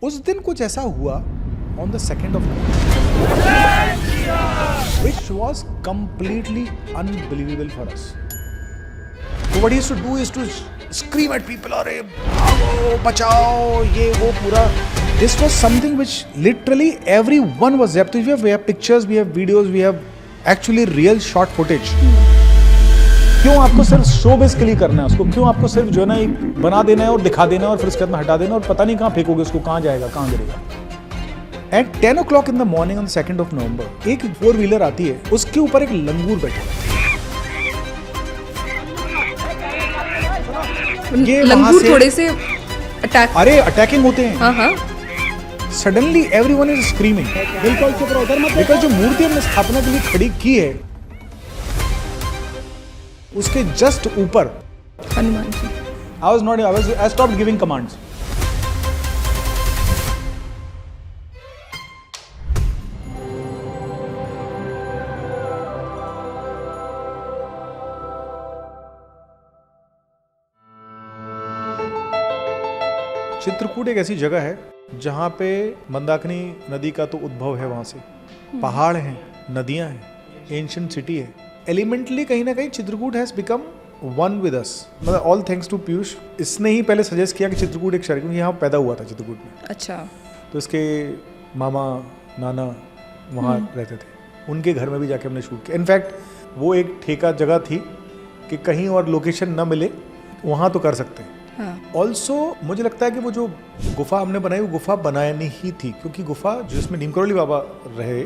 उस दिन कुछ ऐसा हुआ on the 2nd of which was completely unbelievable for us. So what he used to do is to scream at people, अरे भागो बचाओ ये वो पूरा. This was something which literally everyone was there. We have pictures, we have videos, we have actually real shot footage. क्यों आपको सिर्फ showbiz के लिए करना है उसको? क्यों आपको सिर्फ जो है ना एक बना देना है और दिखा देना है और फिर उसके बाद में हटा देना और पता नहीं कहाँ फेंकोगे उसको, कहाँ जाएगा, कहाँ गिरेगा. At 10 o'clock in the morning on the 2nd of November, एक 4-wheeler आती है, उसके ऊपर एक लंगूर बैठा है. ये लंगूर थोड़े से अटैक, अरे अटैकिंग होते हैं. हाँ हाँ. Suddenly everyone is screaming. बिल्कुल चुप रहो, उधर मत. बिकॉज़ जो मूर्ति हमने स्थापना के लिए खड़ी की है, उसके जस्ट ऊपर हनुमान जी. I stopped giving commands. Chitrakoot एक ऐसी जगह है जहाँ पे मंदाकिनी नदी का तो उद्भव है. वहाँ से पहाड़ हैं, नदियाँ हैं, एंशिएंट सिटी है. एलिमेंटली कहीं ना कहीं Chitrakoot has become one with us. मतलब ऑल थैंक्स टू पीयूष. इसने ही पहले सजेस्ट किया कि चित्रकूट एक शहर, क्योंकि यहाँ पैदा हुआ था चित्रकूट में. अच्छा. तो इसके मामा नाना वहाँ रहते थे, उनके घर में भी जाके हमने शूट किया. इनफैक्ट वो एक ठेका जगह थी कि कहीं और लोकेशन न मिले वहाँ तो कर सकते हैं. ऑल्सो मुझे लगता है कि वो जो गुफा हमने बनाई वो गुफा बनानी ही थी, क्योंकि गुफा जिसमें नीम करोली बाबा रहे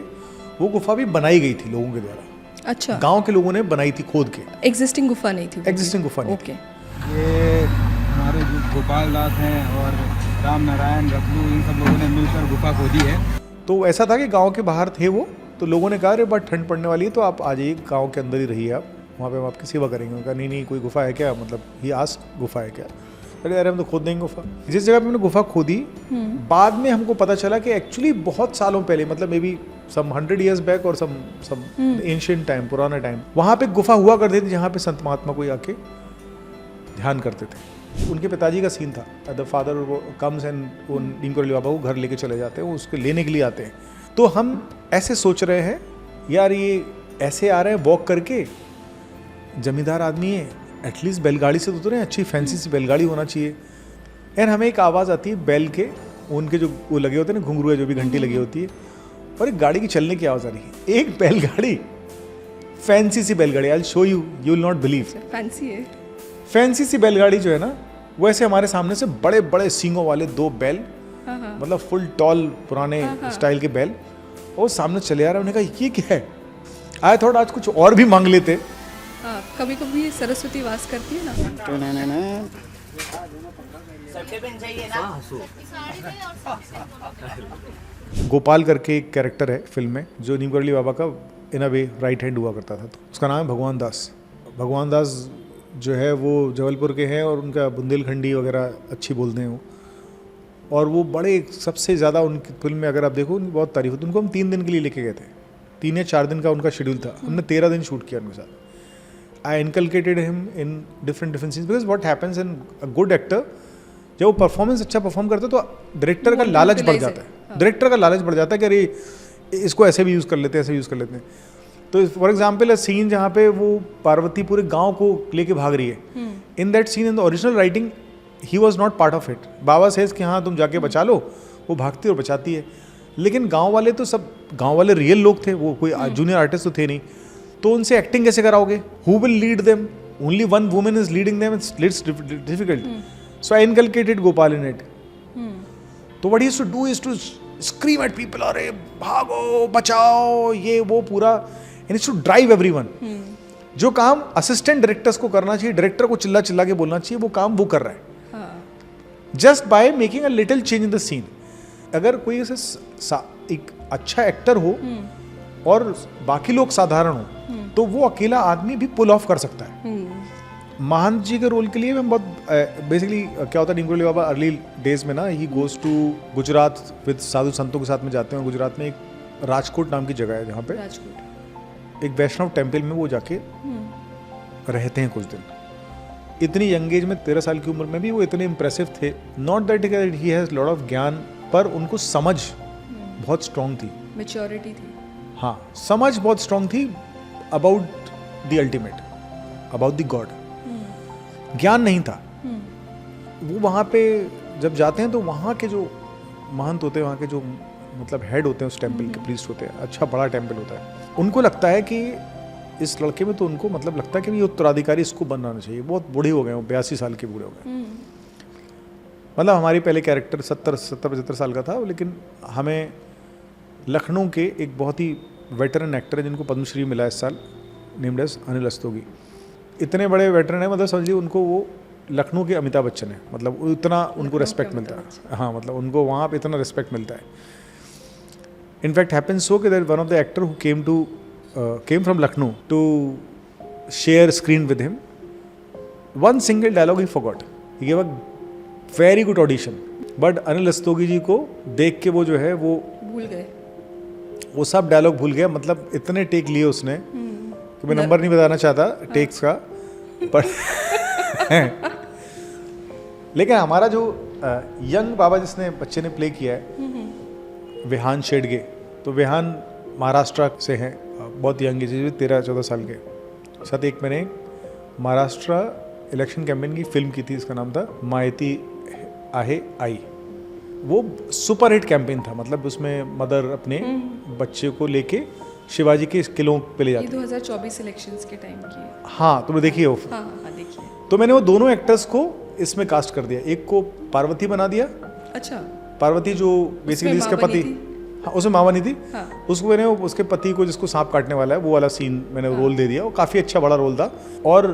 वो गुफा भी बनाई गई थी लोगों के द्वारा. अच्छा. गांव के लोगों ने बनाई थी खोद के. एग्जिस्टिंग गुफा नहीं थी. एग्जिस्टिंग गुफा नहीं. ओके. ये हमारे जो गोपाल दास हैं और राम नारायण रतलू, इन सब लोगों ने मिलकर गुफा खोदी है. तो ऐसा था कि गांव के बाहर थे वो, तो लोगों ने कहा अरे बट ठंड पड़ने वाली है तो आप आ जाइए, गाँव के अंदर ही रहिए आप, वहाँ पे हम आपकी सेवा करेंगे. उन्होंने कहा नहीं कोई गुफा है क्या, मतलब ये आस्क गुफा है क्या. अरे हम तो खोद देंगे गुफा. जिस जगह पे हमने गुफा खोदी, बाद में हमको पता चला कि एक्चुअली बहुत सालों पहले, मतलब may be some 100 years back और सम एंशिएंट टाइम, पुराना टाइम, वहाँ पे गुफा हुआ करती थी जहाँ पे संत महात्मा कोई आके ध्यान करते थे. उनके पिताजी का सीन था, द फादर कम्स एंड वो नीम करोली बाबा को घर लेके चले जाते हैं, वो उसको लेने के लिए आते हैं. तो हम ऐसे सोच रहे हैं यार ये ऐसे आ रहे हैं वॉक करके, जमींदार आदमी है, एटलीस्ट बैलगाड़ी से तो उतरे, अच्छी फैंसी सी बैलगाड़ी होना चाहिए. एंड हमें एक आवाज़ आती है बैल के, उनके जो वो लगे होते हैं ना घुंघरू, जो भी घंटी लगी होती है, और एक गाड़ी की चलने की आवाज़ आ रही है. एक बैलगाड़ी, फैंसी सी बैलगाड़ी, I will show you, you will not believe. Fancy है. फैंसी सी बैलगाड़ी जो है ना, वो ऐसे हमारे सामने से बड़े बड़े सींगों वाले 2 बैल, मतलब फुल टॉल पुराने स्टाइल के बैल, और सामने चले आ रहे हैं. उन्होंने कहा ये क्या है. आई थॉट आज कुछ और भी मांग लेते. कभी कभी सरस्वती वास करती है ना. गोपाल करके एक कैरेक्टर है फिल्म में जो नीम करोली बाबा का इन अ वे राइट हैंड हुआ करता था. तो उसका नाम है भगवान दास. भगवान दास जो है वो जबलपुर के हैं और उनका बुंदेलखंडी वगैरह अच्छी बोलते हैं वो. और वो बड़े सबसे ज़्यादा उनकी फिल्म में अगर आप देखो उनकी बहुत तारीफ होती. उनको हम 3 दिन के लिए लेके गए थे. 3 या 4 दिन का उनका शेड्यूल था. हमने 13 दिन शूट किया उनके साथ. I inculcated him in different scenes because what happens in a good actor, जब वो परफॉर्मेंस अच्छा परफॉर्म करता है तो डायरेक्टर का लालच बढ़ जाता है. डायरेक्टर का लालच बढ़ जाता है कि अरे इसको ऐसे भी यूज़ कर लेते हैं, ऐसे यूज़ कर लेते हैं. तो फॉर एग्जाम्पल अ सीन जहाँ पे वो पार्वती पूरे गांव को लेके भाग रही है, in that seen in the original writing he was not part of it. Baba says कि हाँ तुम जाके बचा लो, वो भागती और बचाती है. लेकिन गाँव वाले तो सब गाँव वाले रियल लोग थे, वो कोई जूनियर आर्टिस्ट तो थे नहीं. तो उनसे एक्टिंग कैसे कराओगे? Who will lead them? Only one woman is leading them. It's difficult. So I inculcated Gopal in it. तो what he used to do is to scream at people, अरे भागो बचाओ ये वो पूरा. And it's to drive everyone. जो काम assistant directors को करना चाहिए, डायरेक्टर को चिल्ला चिल्ला के बोलना चाहिए, वो काम वो कर रहा है just by making a little change in the scene. अगर कोई ऐसे एक अच्छा एक्टर हो और बाकी लोग साधारण हो तो वो अकेला आदमी भी पुल ऑफ कर सकता है. महंत जी के रोल के लिए हम बहुत बेसिकली क्या होता है, नीम करोली बाबा अर्ली डेज में ना he goes to Gujarat with साधु संतों के साथ में जाते हैं. गुजरात में एक राजकोट नाम की जगह है जहाँ पे एक वैष्णव टेम्पल में वो जाके रहते हैं कुछ दिन. इतनी यंग एज में 13 साल की उम्र में भी वो इतने इम्प्रेसिव थे. Not that he has lot of ज्ञान पर उनको समझ बहुत स्ट्रांग थी। मैच्योरिटी थी। हाँ, समझ बहुत स्ट्रांग थी about the ultimate, about the God. ज्ञान नहीं था। वो वहाँ पे जब जाते हैं तो वहाँ के जो महंत होते हैं, वहाँ के जो मतलब हेड होते हैं उस टेम्पल के, प्रीस्ट होते हैं, अच्छा बड़ा टेम्पल होता है, उनको लगता है कि इस लड़के में, तो उनको मतलब लगता है कि ये उत्तराधिकारी इसको बनाना चाहिए। बहुत बूढ़े हो गए, वो 82 साल के बूढ़े हो गए। मतलब हमारी पहले कैरेक्टर 70-75 साल का था, लेकिन हमें लखनऊ के एक बहुत ही वेटरन एक्टर है जिनको पद्मश्री मिला इस साल, नेम्ड एज अनिल रस्तोगी। इतने बड़े वेटरन है, मतलब समझिए उनको वो लखनऊ के अमिताभ बच्चन है, मतलब इतना उनको रेस्पेक्ट मिलता है। हाँ, मतलब उनको वहाँ पे इतना रेस्पेक्ट मिलता है। इनफैक्ट हैपेंस सो कि that one of the actor who came from Lucknow to share screen with him. One single dialogue he forgot. He gave a very good audition. But Anil Rastogi ji को देख के वो जो है वो भूल गए, वो सब डायलॉग भूल गया। मतलब इतने टेक लिए उसने कि मैं नंबर नहीं बताना चाहता टेक्स का, पर लेकिन हमारा जो यंग बाबा जिसने बच्चे ने प्ले किया है, विहान शेडगे, तो विहान महाराष्ट्र से हैं, बहुत यंग एज, 13-14 साल के। साथ एक मैंने महाराष्ट्र इलेक्शन कैंपेन की फिल्म की थी, इसका नाम था मायती आहे आई। वो सुपर हिट कैंपेन था, मतलब उसमें मदर अपने बच्चे को लेके शिवाजी के किलों पे ले जाती है। 2024 इलेक्शंस के टाइम की है। हाँ, तुमने देखी है वो? हाँ, देखिए। तो मैंने वो दोनों एक्टर्स को इसमें कास्ट कर दिया। एक को पार्वती बना दिया। अच्छा। पार्वती जो बेसिकली इसके पति, हाँ, उसमें माँ बनी थी। हाँ। उसको मैंने उसके पति को जिसको सांप काटने वाला है वो वाला सीन मैंने रोल दे दिया। वो काफ़ी अच्छा बड़ा रोल था। और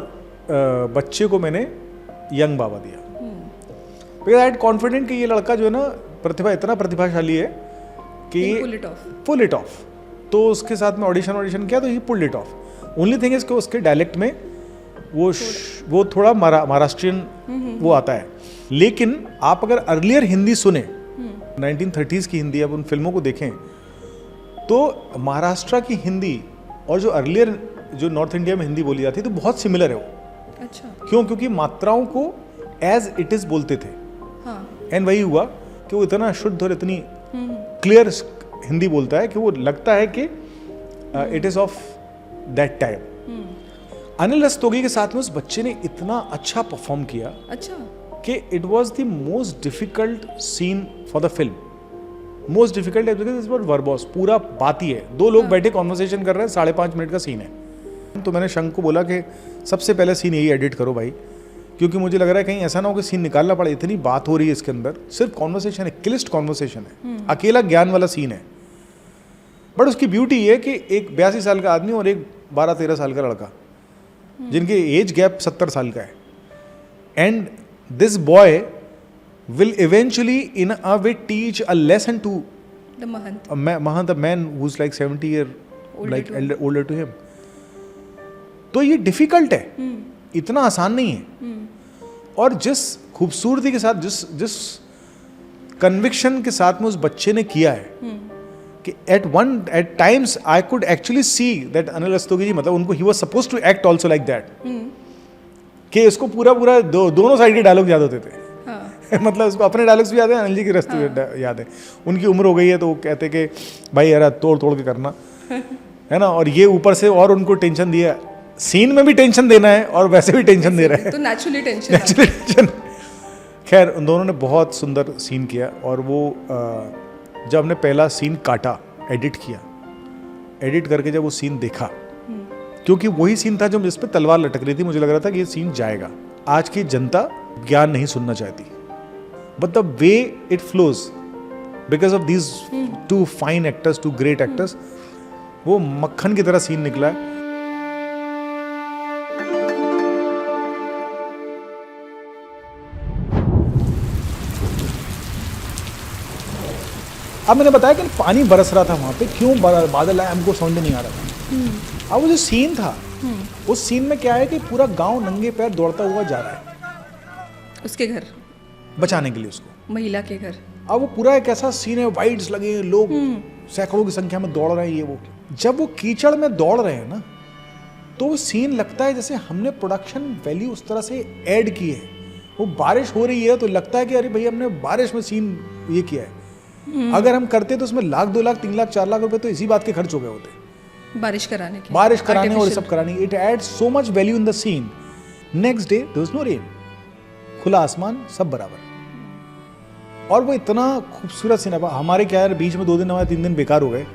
बच्चे को मैंने यंग बाबा दिया। बिकॉज आई एड कॉन्फिडेंट कि ये लड़का जो है ना, प्रतिभा, इतना प्रतिभाशाली है कि पुल इट ऑफ। तो उसके साथ में ऑडिशन किया तो ही pulled it of. Only thing is कि उसके डायलेक्ट में वो थोड़ा महाराष्ट्रियन वो आता है। लेकिन आप अगर अर्लियर हिंदी सुने, 1930s की हिंदी, अब उन फिल्मों को देखें तो महाराष्ट्र की हिंदी और जो अर्लियर जो नॉर्थ इंडिया में हिंदी बोली जाती है तो बहुत सिमिलर है वो। अच्छा। क्यों? क्योंकि मात्राओं को एज इट इज बोलते थे। हाँ। एंड वही हुआ कि वो इतना शुद्ध और इतनी क्लियर हिंदी बोलता है कि वो लगता है कि it is of that time. Anil Rastogi के साथ में उस बच्चे ने इतना अच्छा परफॉर्म किया। अच्छा। कि it was the most difficult scene for the film. Most difficult है बिकॉज इट्स अबाउट वर्बॉस, पूरा बात ही है। दो लोग बैठे कॉन्वर्सेशन कर रहे हैं, 5.5 मिनट का सीन है। तो मैंने शंक को बोला कि सबसे पहले सीन यही एडिट करो भाई, क्योंकि मुझे लग रहा है कहीं ऐसा ना हो कि सीन निकालना पड़े, इतनी बात हो रही है इसके अंदर, सिर्फ कॉन्वर्सेशन है, क्लिस्ट कॉन्वर्सेशन है, अकेला ज्ञान वाला सीन है। बट उसकी ब्यूटी ये है कि एक 82 साल का आदमी और एक 12-13 साल का लड़का, जिनके एज गैप 70 साल का है, and this boy will eventually in a way teach a lesson to the mahant, a man who's like 70 year like older to him. तो ये डिफिकल्ट है, इतना आसान नहीं है। और जिस खूबसूरती के साथ, जिस कन्विक्शन के साथ में उस बच्चे ने किया है कि at times I could actually see that Anil Rastogi जी, मतलब उनको he was supposed to act also like that, कि इसको पूरा दोनों साइड के डायलॉग याद होते थे। हाँ। मतलब उसको अपने डायलॉग्स भी याद है, अनिल जी की रस्ते याद है। उनकी उम्र हो गई है तो वो कहते कि भाई यार तोड़ के करना है ना। और ये ऊपर से और उनको टेंशन दिया, सीन में भी टेंशन देना है और वैसे भी टेंशन दे रहा है, तो नेचुरली टेंशन। खैर उन दोनों ने बहुत सुंदर सीन किया। और वो जब हमने पहला सीन काटा, एडिट किया, एडिट करके जब वो सीन देखा, क्योंकि वही सीन था जो जिस पे तलवार लटक रही थी, मुझे लग रहा था कि ये सीन जाएगा। आज की जनता ज्ञान नहीं सुनना चाहती, but the way it flows because of these two fine actors, two great actors, वो मक्खन की तरह सीन निकला है। अब मैंने बताया कि पानी बरस रहा था वहां पे, क्यों बादल आया हमको समझ में नहीं आ रहा था। अब वो जो सीन था, उस सीन में क्या है कि पूरा गांव नंगे पैर दौड़ता हुआ जा रहा है उसके घर बचाने के लिए, उसको, महिला के घर। अब वो पूरा एक ऐसा सीन है, वाइड्स लगे, लोग सैकड़ों की संख्या में दौड़ रहे हैं। ये वो जब वो कीचड़ में दौड़ रहे हैं ना, तो वो सीन लगता है जैसे हमने प्रोडक्शन वैल्यू उस तरह से ऐड की है। वो बारिश हो रही है तो लगता है कि अरे भाई हमने बारिश में सीन ये किया है। अगर हम करते तो उसमें लाख 2 लाख 3 लाख 4 लाख रुपए तो इसी बात के खर्च हो गए होते, बारिश कराने के, बारिश कराने और Artificial. सब कराने। It adds so much value in the scene. Next day there was no rain, खुला आसमान, सब बराबर। और वो इतना खूबसूरत सीन है। हमारे क्या है, बीच में 2 दिन हमारे 3 दिन बेकार हो गए,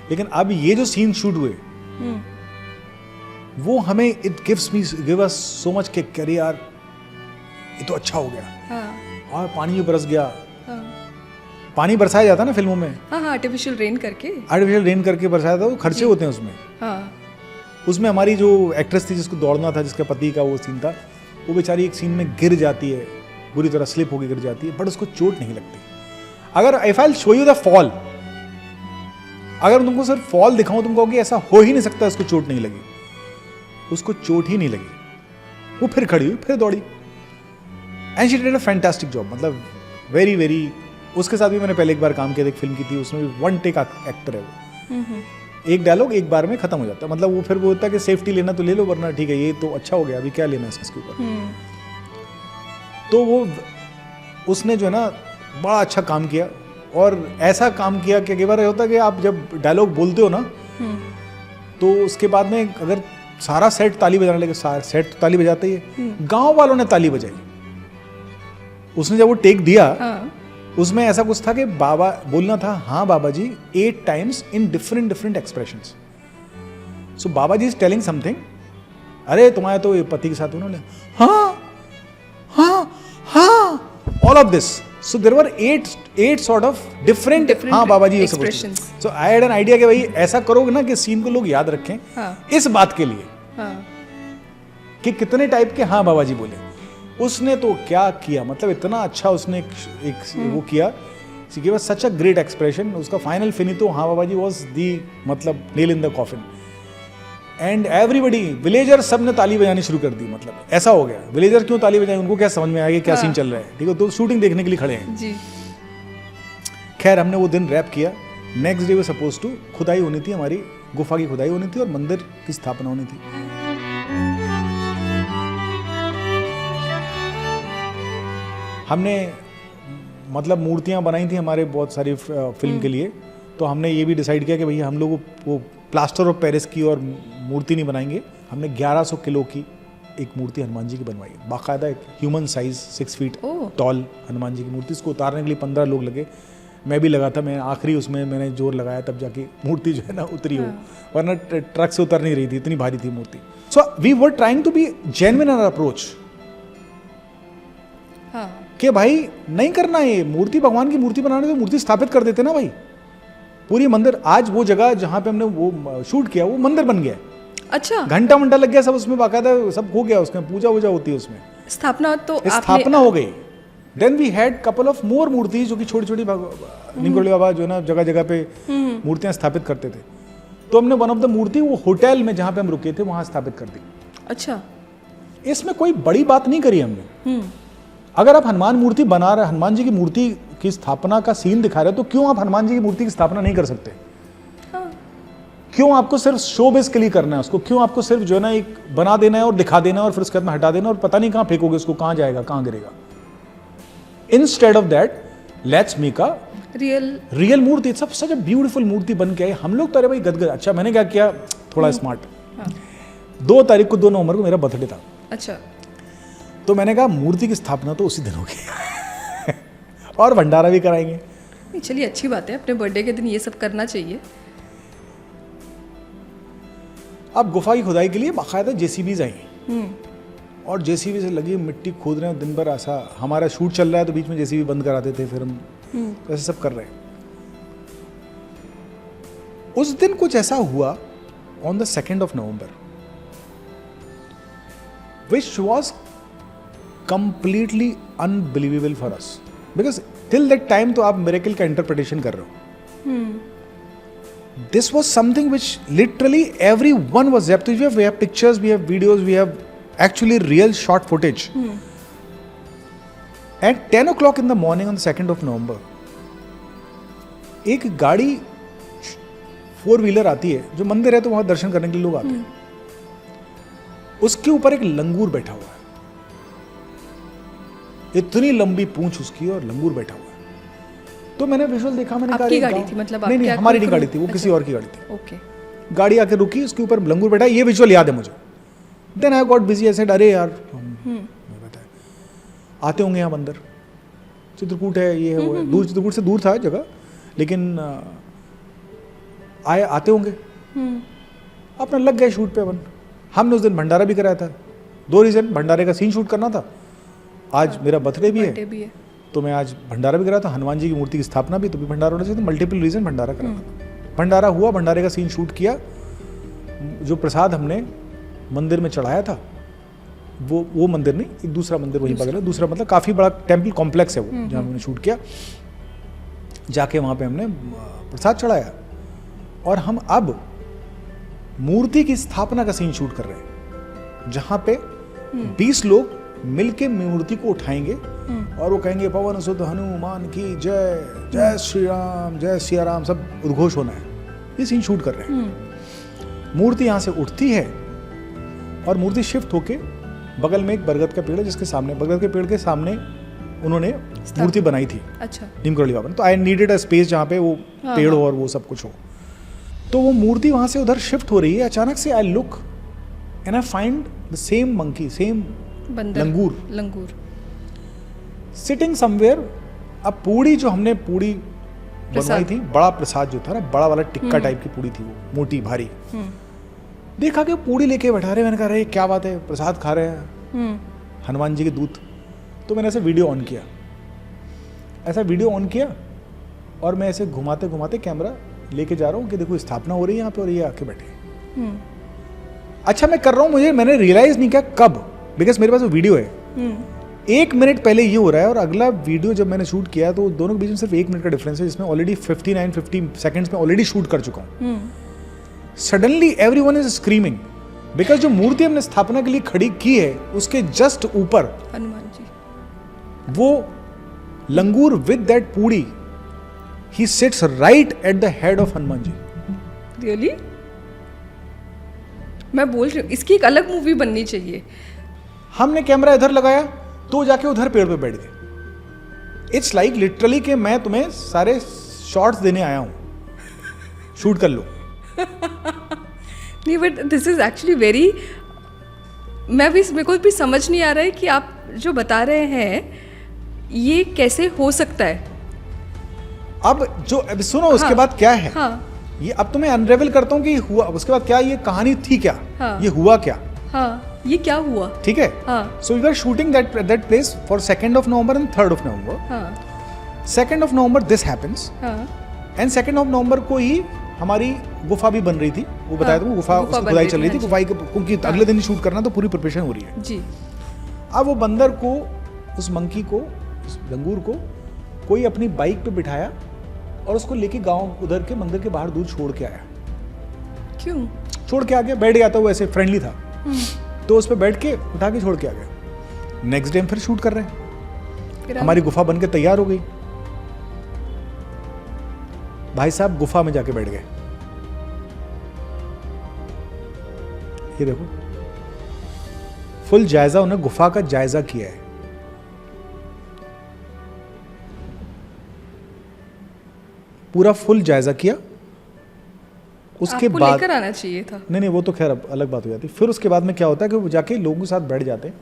लेकिन अब ये जो सीन शूट हुए वो हमें it give us so much के करे यार ये तो अच्छा हो गया। हाँ और पानी भी बरस गया। हाँ पानी बरसाया जाता है ना फिल्मों में, हाँ, आर्टिफिशियल रेन करके। आर्टिफिशियल रेन करके बरसाया था, वो खर्चे होते हैं उसमें। हाँ उसमें हमारी जो एक्ट्रेस थी जिसको दौड़ना था, जिसका पति का वो सीन था, वो बेचारी एक सीन में गिर जाती है, बुरी तरह स्लिप होकर गिर जाती है, बट उसको चोट नहीं लगती। अगर if I show you the fall, अगर तुमको सिर्फ फॉल दिखाऊं, तुम कहोगे ऐसा हो ही नहीं सकता उसको चोट नहीं लगी। उसको चोट ही नहीं लगी, वो फिर खड़ी हुई, फिर दौड़ी, and she did a fantastic job. मतलब वेरी वेरी। उसके साथ भी मैंने पहले एक बार काम किया था, एक फिल्म की थी, उसमें भी 1 टेक एक्टर है वो। एक डायलॉग एक बार में खत्म हो जाता है। मतलब वो फिर वो होता है कि सेफ्टी लेना तो ले लो, वरना ठीक है ये तो अच्छा हो गया, अभी क्या लेना है इसके ऊपर। तो वो उसने जो है ना बड़ा अच्छा काम किया, और ऐसा काम किया कि कई बार होता है कि आप जब डायलॉग बोलते हो ना, तो उसके बाद में अगर सारा सेट ताली बजाने लगे, सारा सेट तो ताली बजाते ही है, गांव वालों ने ताली बजाई। उसने जब वो टेक दिया, उसमें ऐसा कुछ था कि बाबा बोलना था, हाँ बाबा जी 8 times in different expressions. So बाबा जी इज टेलिंग समथिंग, अरे तुम्हारे तो ये पति के साथ उन्होंने हाँ हाँ हाँ all of this. So there were 8 sort of different हाँ बाबा जी expressions. So I had an idea कि भाई ऐसा करोगे ना कि सीन को लोग याद रखें। हाँ. इस बात के लिए हाँ. कि कितने टाइप के हाँ बाबा जी बोले। उसने तो क्या किया, मतलब इतना अच्छा उसने एक वो किया, give us such a great expression. उसका फाइनल फिनितो हाँ बाबा जी वाज दी मतलब nail in the coffin, and everybody villager सब ने ताली बजानी शुरू कर दी। मतलब ऐसा हो गया, विलेजर क्यों ताली बजाएं, उनको क्या समझ में आएगा क्या सीन चल रहा है, ठीक है, तो शूटिंग देखने के लिए खड़े हैं जी। खैर हमने वो दिन रैप किया। नेक्स्ट डे वो सपोज टू खुदाई होनी थी, हमारी गुफा की खुदाई होनी थी और मंदिर की स्थापना होनी थी। हमने मतलब मूर्तियां बनाई थी हमारे बहुत सारी फिल्म के लिए, तो हमने ये भी डिसाइड किया कि भैया हम लोग वो प्लास्टर ऑफ पेरिस की और मूर्ति नहीं बनाएंगे। हमने 1100 किलो की एक मूर्ति हनुमान जी की बनवाई, बाकायदा एक human size 6 feet tall Hanuman ji की मूर्ति। इसको उतारने के लिए 15 लोग लगे, मैं भी लगा था। मैं आखिरी उसमें मैंने जोर लगाया तब जाके मूर्ति जो है ना उतरी हो, वरना ट्रक से उतर नहीं रही थी, इतनी भारी थी मूर्ति। So we were trying to be genuine in our approach कि भाई नहीं करना ये मूर्ति, भगवान की मूर्ति बनाने तो मूर्ति स्थापित कर देते ना भाई, पूरी मंदिर। आज वो जगह जहां पे हमने वो शूट किया वो मंदिर बन गया। अच्छा, घंटा वंटा लग गया सब उसमें, बाकायदा सब हो गया, उसमें पूजा वूजा होती है, उसमें स्थापना तो स्थापना हो गई। Then we had couple of more murti जो कि छोटी छोटी नीमकरोली बाबा जो है ना जगह जगह पे मूर्तियां स्थापित करते थे। तो हमने वन ऑफ द मूर्ति वो होटल में जहां पे हम रुके थे वहां स्थापित कर दी। अच्छा, इसमें कोई बड़ी बात नहीं करी हमने। अगर आप हनुमान मूर्ति बना रहे, हनुमान जी की मूर्ति की स्थापना का सीन दिखा रहे हो, तो क्यों आप हनुमान जी की मूर्ति की स्थापना नहीं कर सकते? क्यों आपको सिर्फ शोबिस के लिए करना है उसको? क्यों आपको सिर्फ जो है ना एक बना देना है और दिखा देना है और फिर उसके बाद में हटा देना और पता नहीं कहां फेंकोगे उसको, कहां जाएगा, कहां गिरेगा? Instead of that let's make a real murti. सब सच अ ब्यूटीफुल मूर्ति बन के आई। हम लोग तो अरे भाई गदगद। अच्छा मैंने क्या किया, थोड़ा स्मार्ट। 2 तारीख को 2 नवंबर को मेरा बर्थडे था। अच्छा, तो मैंने कहा मूर्ति की स्थापना तो उसी दिन होगी और भंडारा भी कराएंगे। चलिए अच्छी बात है, अपने बर्थडे के दिन ये सब करना चाहिए। अब गुफा की खुदाई के लिए बाकायदा जेसीबीज आई और जेसीबी से लगी मिट्टी खोद रहे हैं दिन भर। ऐसा हमारा शूट चल रहा है तो बीच में जेसीबी बंद कराते थे, फिर हम ऐसे सब कर रहे हैं। उस दिन कुछ ऐसा हुआ on the 2nd of November which was completely unbelievable for us because till that time तो आप मिरेकल का इंटरप्रिटेशन कर रहे हो। This was something which literally everyone was there. We have pictures, we have videos, we have actually real shot footage. At 10 o'clock in the morning on the 2nd of November, एक गाड़ी 4-wheeler आती है, जो मंदिर है तो वहां दर्शन करने के लिए लोग आते हैं। उसके ऊपर एक लंगूर बैठा हुआ है, इतनी लंबी पूंछ उसकी और लंगूर बैठा हुआ है। तो मैंने विजुअल देखा, मैंने कहा आपकी अरे गाड़ी गाँव- थी, मतलब नहीं आप नहीं क्या हमारी नहीं कोई गाड़ी थी, वो किसी अच्छा। और की गाड़ी थी। ओके। गाड़ी आके रुकी, उसके ऊपर लंगूर बैठा, ये विजुअल याद है मुझे। Then I got busy, I said अरे यार मैं बताया आते होंगे यहाँ बंदर, चित्रकूट है, ये है वो है, दूर चित्रकूट से दूर था जगह, लेकिन आते होंगे। अपना लग गए शूट पे अपन। हमने उस दिन भंडारा भी कराया था, 2 रीज़न, भंडारे का सीन शूट करना था, आज मेरा बर्थडे भी बर्थडे है भी है। तो मैं आज भंडारा भी करा था, हनुमान जी की मूर्ति की स्थापना भी, तो भी भंडारा होना चाहिए, तो मल्टीपल रीज़न भंडारा करा था। भंडारा हुआ, भंडारे का सीन शूट किया, जो प्रसाद हमने मंदिर में चढ़ाया था वो मंदिर नहीं, एक दूसरा मंदिर वहीं पर है, दूसरा मतलब काफ़ी बड़ा टेम्पल कॉम्प्लेक्स है वो, जहाँ हमने शूट किया। जाके वहाँ पे हमने प्रसाद चढ़ाया और हम अब मूर्ति की स्थापना का सीन शूट कर रहे हैं, जहाँ पे 20 लोग मिलके मूर्ति को उठाएंगे और वो कहेंगे पवन सुत हनुमान की जय, जय श्री राम, जय सिया राम, सब उद्घोष होना है। ये सीन शूट कर रहे हैं। मूर्ति यहाँ से उठती है और मूर्ति शिफ्ट होके बगल में एक बरगद का पेड़ है, जिसके सामने, बरगद के पेड़ के सामने उन्होंने मूर्ति बनाई थी, अच्छा। नीम करौली बाबा ने। तो आई नीडेड अ स्पेस जहाँ पे वो पेड़ हो और वो सब कुछ हो। तो वो मूर्ति वहाँ से उधर शिफ्ट हो रही है, अचानक से I look and I find the same monkey, same langur sitting somewhere. अब पूड़ी जो हमने पूड़ी बनवाई थी, बड़ा प्रसाद जो था ना, बड़ा वाला टिक्का टाइप की पूड़ी थी, वो मोटी भारी, देखा कि पूड़ी लेके बैठा रहे। मैंने कहा अरे क्या बात है, प्रसाद खा रहे हैं हनुमान जी के दूत। तो मैंने ऐसे वीडियो ऑन किया, ऐसा वीडियो ऑन किया और मैं ऐसे घुमाते घुमाते कैमरा लेके जा रहा हूँ कि देखो स्थापना हो रही है यहाँ पे और ये आके बैठे। अच्छा मैं कर रहा हूँ, मैंने रियलाइज नहीं किया कब, बिकॉज मेरे पास वो वीडियो है। 1 मिनट पहले ये हो रहा है और अगला वीडियो जब मैंने शूट किया तो दोनों के बीच में सिर्फ 1 मिनट का डिफरेंस है, जिसमें ऑलरेडी 50 सेकंड्स में ऑलरेडी शूट कर चुका हूँ। Suddenly everyone is screaming because जो मूर्ति हमने स्थापना के लिए खड़ी की है उसके जस्ट ऊपर हनुमान जी, वो langur with that puri, he sits right at the head of Hanuman ji. Really? मैं बोल रही हूँ इसकी एक अलग मूवी बननी चाहिए। हमने कैमरा इधर लगाया तो जाके उधर पेड़ पे बैठ गए। इट्स लाइक लिटरली कि मैं तुम्हें सारे शॉट्स देने आया हूं, शूट कर लो। नहीं but this is actually very, मेरे को भी समझ नहीं आ रहा है कि आप जो बता रहे हैं ये कैसे हो सकता है। अब सुनो उसके बाद क्या है। ये अब तुम्हें अनरेवल करता हूँ कि हुआ, उसके बाद क्या, ये कहानी थी क्या, ये हुआ क्या, ये क्या हुआ, ठीक है। So we were shooting that place for 2nd of November and 3rd of November। 2nd of November this happens and 2nd of November को ही हमारी गुफा भी बन रही थी, वो बताया था, गुफा खुदाई चल रही थी, गुफा क्योंकि अगले दिन ही शूट करना तो पूरी प्रिपरेशन हो रही है जी। अब वो बंदर को, उस मंकी को, उस लंगूर को कोई अपनी बाइक पे बिठाया और उसको लेके गांव उधर के मंदिर के बाहर दूर छोड़ के आया। क्यों छोड़ के आ गया? बैठ गया था वो, ऐसे फ्रेंडली था तो उस पर बैठ के उठा के छोड़ के आ गया। नेक्स्ट डे फिर शूट कर रहे हैं, हमारी गुफा बन के तैयार हो गई। भाई साहब गुफा में जाके बैठ गए। ये देखो फुल जायजा, उन्हें गुफा का जायजा किया है। पूरा फुल जायजा किया। उसके आपको बाद लेकर आना चाहिए था। नहीं वो तो खैर अलग बात हो जाती। फिर उसके बाद में क्या होता है कि वो जाके लोगों के साथ बैठ जाते हैं।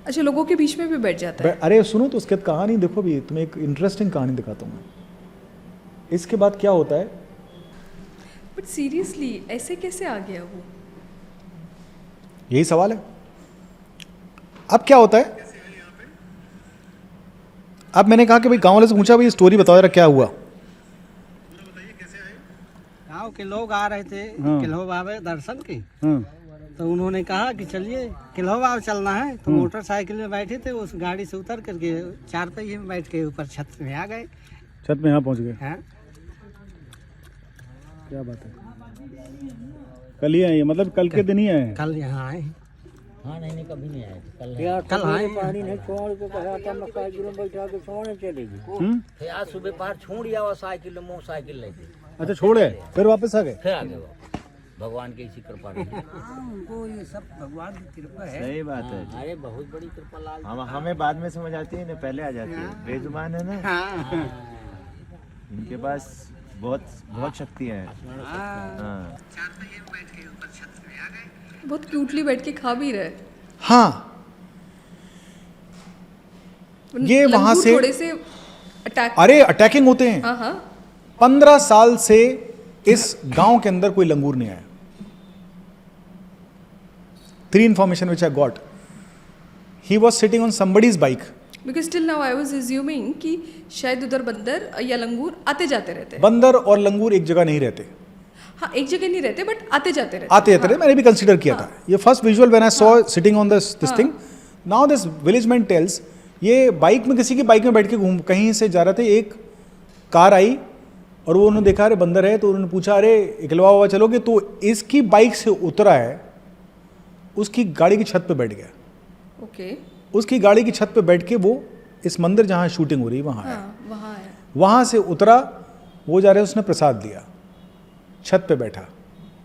अच्छा, लोगों के बीच में भी बैठ जाता है? अरे सुनो तो उसके बाद कहानी देखो, भी तुम्हें एक इंटरेस्टिंग कहानी दिखाता हूँ मैं। इसके बाद क्या होता है, बट सीरियसली ऐसे कैसे आ गया वो? यही सवाल है। अब क्या होता है, अब मैंने कहा कि भाई गांव वाले से पूछा, भाई स्टोरी बताओ यार क्या हुआ। गाँव के लोग आ रहे थे किल्हो बाबा दर्शन के, तो उन्होंने कहा कि चलिए किल्हो बाबा चलना है। तो मोटरसाइकिल में बैठे थे, उस गाड़ी से उतर करके 4 पहिए में बैठ के ऊपर छत में आ गए। छत में यहाँ पहुँच गए? हाँ। क्या बात है, कल ही आए? मतलब कल के दिन ही आए? कल यहाँ आए। हाँ नहीं कभी नहीं आए, कल आए। पानी नहीं छोड़ के कहा था, मैं साइकिल में बैठा के सोने चलेगी। फिर आज सुबह बाहर छोड़ आवा साइकिल, मोटरसाइकिल लेके। अच्छा छोड़ गए, फिर वापस आ गए? फिर आ गए वो, भगवान की इसी कृपा रही। उनको ये सब भगवान की कृपा है। सही बात है। अरे बहुत बड़ी कृपा लाल। हमें बाद में समझ आती है, पहले आ जाती है, बेजुबान है ना। इनके पास बहुत बहुत शक्तियाँ हैं। हाँ। बहुत क्यूटली बैठ के खा भी रहे। हाँ, ये लंगूर वहां से थोड़े से अटैक। अरे अटैकिंग होते हैं। हाँ हाँ 15 साल से इस गांव के अंदर कोई लंगूर नहीं आया। 3 information which I got. He was sitting on somebody's bike. Because till now I was assuming कि शायद उधर बंदर या लंगूर आते जाते रहते हैं। बंदर और लंगूर एक जगह नहीं रहते, हाँ एक जगह नहीं रहते बट आते जाते रहते। आते जाते रहते। मैंने भी कंसीडर किया था। ये first visual when I saw sitting on this thing, now this village man tells, ये बाइक में, किसी की बाइक में बैठ के घूम कहीं से जा रहे थे, एक कार आई और वो उन्होंने देखा अरे बंदर है, तो उन्होंने पूछा अरे इकलवा हुआ चलोगे, तो इसकी बाइक से उतरा है, उसकी गाड़ी की छत पे बैठ गया। ओके उसकी गाड़ी की छत पे बैठ के वो इस मंदिर जहाँ शूटिंग हो रही वहाँ आया। वहाँ है। वहाँ से उतरा, वो जा रहे, उसने प्रसाद दिया, छत पे बैठा।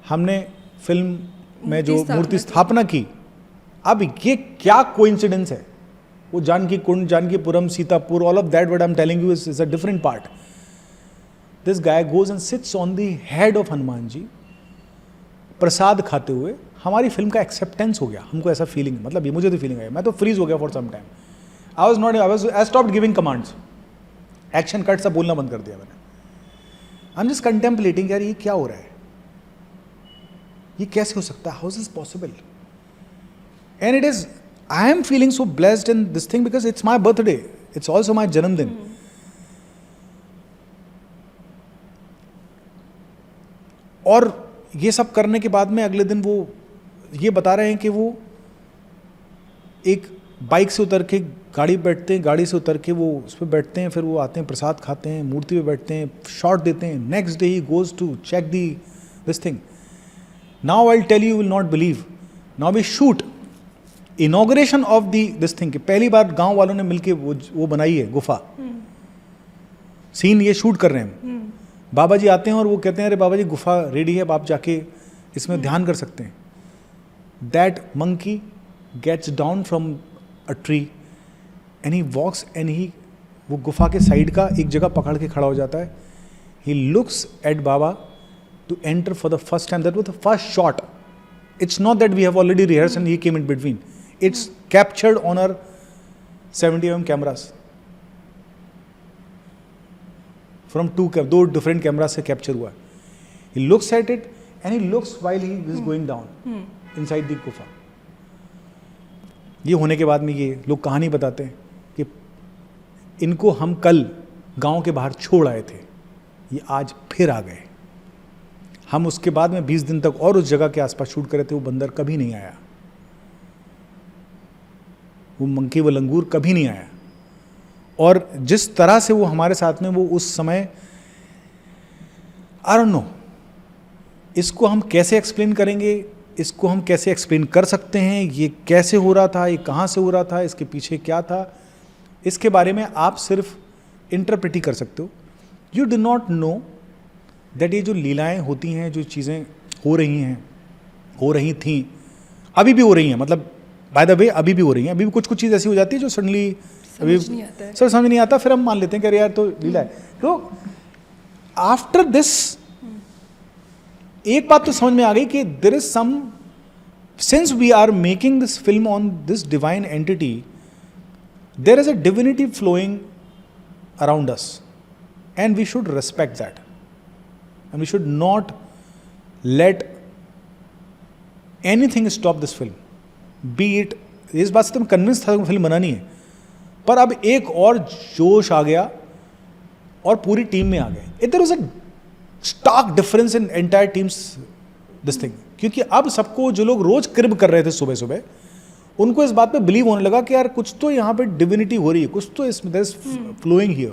हमने फिल्म में जो मूर्ति स्थापना की, अब ये क्या कोइंसिडेंस है, वो Janki Kund, Jankipuram, Sitapur, all of that what I am telling you is a different part. This guy goes and sits on the head of Hanuman ji, प्रसाद खाते हुए। हमारी फिल्म का एक्सेप्टेंस हो गया, हमको ऐसा फीलिंग, मतलब ये मुझे तो फीलिंग आई, मैं तो फ्रीज हो गया for some time. I stopped giving commands, action cut सब बोलना बंद कर दिया मैंने। आई एम जस्ट कंटेम्पलेटिंग, यार ये क्या हो रहा है, ये कैसे हो सकता है, how is this possible. And it is, I am feeling so blessed in this thing because it's my birthday, it's also my जन्मदिन। और ये सब करने के बाद में अगले दिन वो ये बता रहे हैं कि वो एक बाइक से उतर के गाड़ी पे बैठते हैं, गाड़ी से उतर के वो उस पर बैठते हैं, फिर वो आते हैं, प्रसाद खाते हैं, मूर्ति पे बैठते हैं, शॉट देते हैं। Next day he goes to check this thing. Now I tell you will not believe, now we shoot inauguration of this thing. पहली बार गांव वालों ने मिलके वो बनाई है गुफा, सीन ये शूट कर रहे हैं। बाबा जी आते हैं और वो कहते हैं अरे बाबा जी गुफा रेडी है, अब आप जाके इसमें ध्यान कर सकते हैं। That monkey gets down from a tree and he walks and he, वो गुफा के साइड का एक जगह पकड़ के खड़ा हो जाता है। He looks at Baba to enter for the first time. That was the first shot. It's not that we have already rehearse and he came in between, it's captured on our 70mm cameras from दो different camera से capture हुआ। He looks at it and he looks while he is going down inside the गुफा। ये होने के बाद में ये लोग कहानी बताते हैं कि इनको हम कल गांव के बाहर छोड़ आए थे, ये आज फिर आ गए। हम उसके बाद में 20 दिन तक और उस जगह के आसपास शूट कर रहे थे, वो बंदर कभी नहीं आया, वो मंकी, वो लंगूर कभी नहीं आया। और जिस तरह से वो हमारे साथ में वो उस समय, आई डोंट नो इसको हम कैसे एक्सप्लेन करेंगे, इसको हम कैसे एक्सप्लेन कर सकते हैं, ये कैसे हो रहा था, ये कहाँ से हो रहा था, इसके पीछे क्या था, इसके बारे में आप सिर्फ इंटरप्रेट ही कर सकते हो। You do not know that ये जो लीलाएं होती हैं, जो चीज़ें हो रही थीं, अभी भी हो रही हैं, मतलब बाय द वे अभी भी हो रही हैं। अभी भी कुछ चीज़ ऐसी हो जाती है जो सडनली अभी सर समझ नहीं आता, फिर हम मान लेते हैं कि अरे यार तो लीला है। तो आफ्टर दिस एक बात तो समझ में आ गई कि there is some, since we are making this film on this divine entity, there is a divinity flowing around us and we should respect that and we should not let anything stop this film. Be it, इस बात से तो मैं convince था कि film बनानी है, पर अब एक और जोश आ गया और पूरी टीम में आ गए। There was a stark difference in entire teams this thing, क्योंकि अब सबको, जो लोग रोज क्रिब कर रहे थे सुबह सुबह, उनको इस बात पे बिलीव होने लगा कि यार कुछ तो यहाँ पे डिविनिटी हो रही है, कुछ तो इसमें देयर इज फ्लोइंग हियर।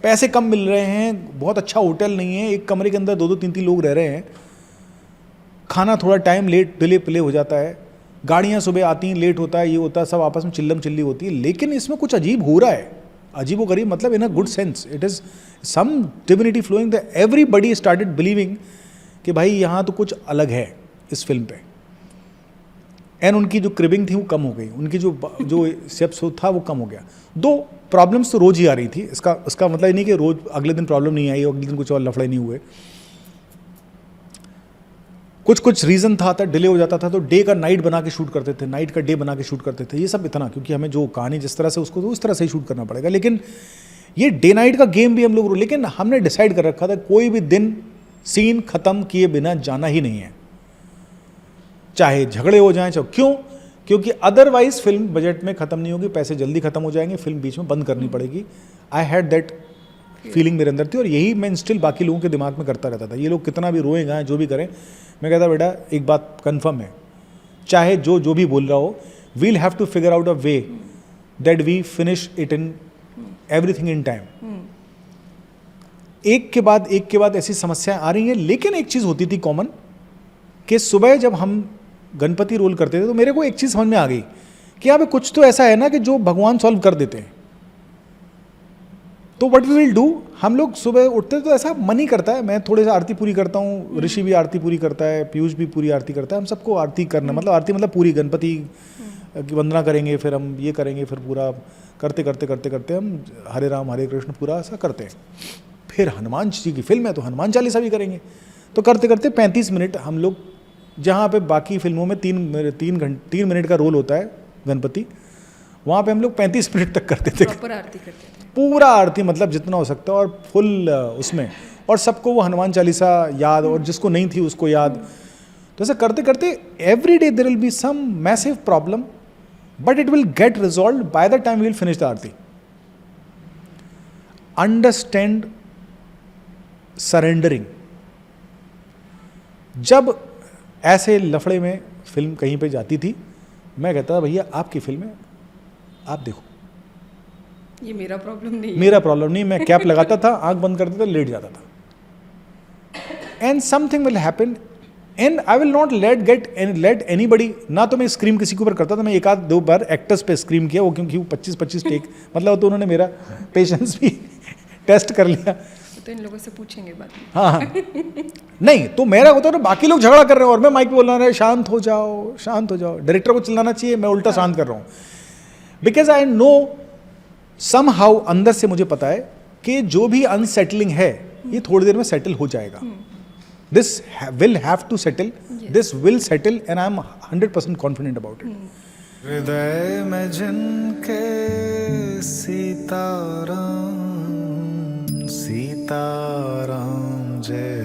पैसे कम मिल रहे हैं, बहुत अच्छा होटल नहीं है, एक कमरे के अंदर 2-2 3-3 लोग रह रहे हैं, खाना थोड़ा टाइम लेट डिले पिले हो जाता है, गाड़ियाँ सुबह आती हैं, लेट होता है, ये होता है, सब आपस में चिल्लम चिल्ली होती है, लेकिन इसमें कुछ अजीब हो रहा है, अजीब व गरीब, मतलब in a good sense. It is some divinity flowing, the everybody started believing कि भाई यहाँ तो कुछ अलग है इस फिल्म पे। एंड उनकी जो क्रिबिंग थी वो कम हो गई, उनकी जो स्टेप्स था वो कम हो गया। दो प्रॉब्लम्स तो रोज ही आ रही थी, इसका मतलब ये नहीं कि रोज अगले दिन प्रॉब्लम नहीं आई, अगले दिन कुछ और लफड़े नहीं हुए। कुछ रीज़न था डिले हो जाता था तो डे का नाइट बना के शूट करते थे, नाइट का डे बना के शूट करते थे। ये सब इतना, क्योंकि हमें जो कहानी जिस तरह से उसको तो उस तरह से ही शूट करना पड़ेगा। लेकिन ये डे नाइट का गेम भी हम लोग, लेकिन हमने डिसाइड कर रखा था कोई भी दिन सीन खत्म किए बिना जाना ही नहीं है, चाहे झगड़े हो जाएं चाहे। क्यों? क्योंकि अदरवाइज फिल्म बजट में खत्म नहीं होगी, पैसे जल्दी खत्म हो जाएंगे, फिल्म बीच में बंद करनी पड़ेगी। आई हैड दैट फीलिंग मेरे अंदर थी, और यही मैं स्टिल बाकी लोगों के दिमाग में करता रहता था। ये लोग कितना भी रोए गाएं, जो भी करें, मैं कहता बेटा एक बात कंफर्म है, चाहे जो भी बोल रहा हो, we'll have to figure out a way that we finish it in everything in time. एक के बाद ऐसी समस्याएं आ रही हैं। लेकिन एक चीज़ होती थी कॉमन, कि सुबह जब हम गणपति रोल करते थे तो मेरे को एक चीज़ समझ में आ गई कि यहाँ पे कुछ तो ऐसा है ना कि जो भगवान सॉल्व कर देते हैं। तो व्हाट वी विल डू, हम लोग सुबह उठते तो ऐसा मन ही करता है, मैं थोड़ी सा आरती पूरी करता हूँ, ऋषि भी आरती पूरी करता है, पीयूष भी पूरी आरती करता है, हम सबको आरती करना, मतलब आरती मतलब पूरी गणपति की वंदना करेंगे, फिर हम ये करेंगे, फिर पूरा करते करते करते करते हम हरे राम हरे कृष्ण पूरा ऐसा करते हैं। फिर हनुमान जी की फिल्म है तो हनुमान चालीसा भी करेंगे। तो करते करते 35 मिनट हम लोग, जहाँ पे बाकी फिल्मों में 3 मिनट का रोल होता है गणपति, वहाँ पे हम लोग 35 मिनट तक करते थे, प्रॉपर आरती करते थे, पूरा आरती, मतलब जितना हो सकता है, और फुल उसमें, और सबको वो हनुमान चालीसा याद, और जिसको नहीं थी उसको याद। तो ऐसा करते करते every day there will be some massive problem, but it will get resolve by the time we will finish the aarti. Understand surrendering. जब ऐसे लफड़े में फिल्म कहीं पे जाती थी, मैं कहता था भैया आपकी फिल्म है, आप देखो, ये मेरा प्रॉब्लम नहीं है। मेरा प्रॉब्लम नहीं। मैं कैप लगाता था, आंख बंद करता था, लेट जाता था, and something will happen, and I will not let anybody. ना तो मैं स्क्रीम किसी के ऊपर करता था, मैं एक आध 2 बार एक्टर्स पे स्क्रीम किया, वो क्योंकि वो 25-25 टेक, मतलब तो उन्होंने मेरा पेशेंस भी टेस्ट कर लिया। तो इन लोगों से पूछेंगे बाद में। हाँ नहीं तो मेरा होता है ना, बाकी लोग झगड़ा कर रहे हैं और मैं माइक पे बोल रहा है शांत हो जाओ, शांत हो जाओ। डायरेक्टर को चिल्लाना चाहिए, मैं उल्टा शांत कर रहा हूँ, बिकॉज आई नो समहाउ, अंदर से मुझे पता है कि जो भी अनसेटलिंग है ये थोड़ी देर में सेटल हो जाएगा। This will have to settle, this will settle, and I am 100% confident about it. हृदय में जिनके सीताराम सीताराम जय